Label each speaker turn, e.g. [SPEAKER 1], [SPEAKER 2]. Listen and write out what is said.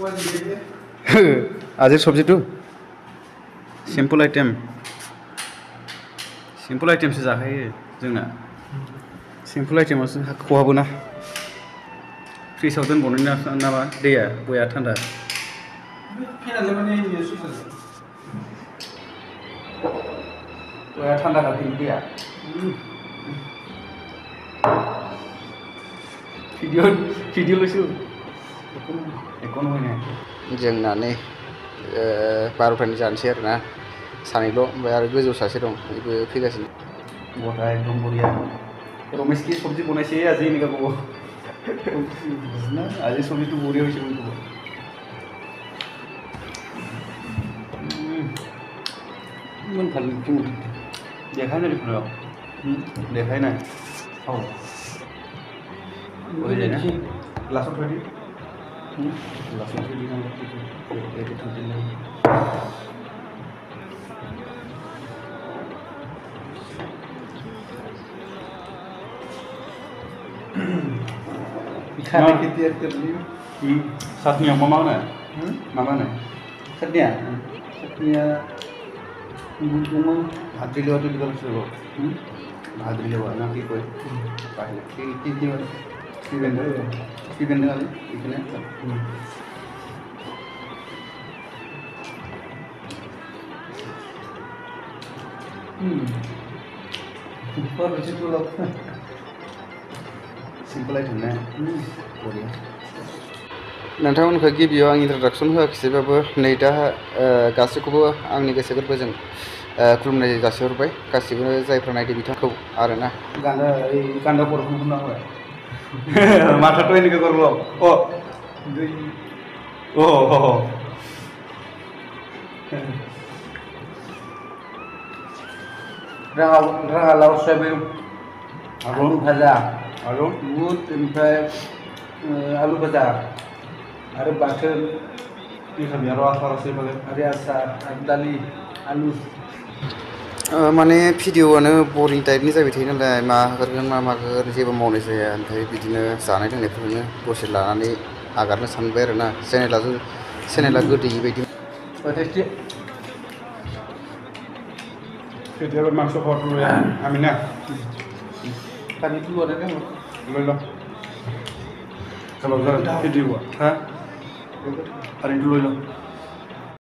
[SPEAKER 1] आज सब्जी तो सिम्पल आइटेम से जाखायो जोंना सिम्पल आइटेमावसो खहाबो ना फ्रिजआव दोनबावनाय नामा दैया बया थान्दा बया थान्दा गाखिर दैया भिडिअ'ल'सो जोंना नै 12टानि जानोसै आरोना सानैल' ओमफ्राय आरो गोजौ सासे दं बेबो फैगासिनो बथा एकदम बरिया रमेश की सब्जी बनाइसे आज इनका को आज सब्जी तो बरिया होइसे बयखौबो मन खालि क्यों देखाय ना दिखुनो देखाय ना औ ओइ ना लासआव थोदि लासआव थोदि नांगौ एदि थोदि खाने की तैयार कर ली चटनिया मा होनो चटनिया भाद्रिलेवा तो दिखा सकते भाद्रिलेवा ना की कोई पहले की दिवा की बेंदर वाले इतने और बच्चे तो लोग सिम्पल आइटेम ना बरिया नोंथांमोनखौ गिबियाव आं इन्ट्रडक्सन होआखिसैबाबो नै दा गासैखौबो आंनि गोसो गोरबोजों खुलुमनाय जासिहरबाय गासिबो जायफ्रा नायदो बिथांखौ आरोना गान्दा खर'खौ बुंना होबाय माथाथ' इनका करल राङालाव सयाबिन आलु भाजा आलु बुट ओमफ्राय आलु भाजा आरो बाथोन आरो आसार आरो आसार आरो दालि आलु माने भिडिअ'आनो बरिं टाइपनि जाबाय थायो नालाय मा होगोन मा मागोन जेबो मावनाय जाया ओमफ्राय बिदिनो जानाय लोंनायफोरखौनो दसे लानानै आगारनो सानबाय आरोना चेनेला गोदै बायदि टेस्टि भिडिअ मांस खाওয়াটো আমি না পানি তুলো না কেন লইলো চলো ভিডিও হ্যাঁ পানি তুলো লইলো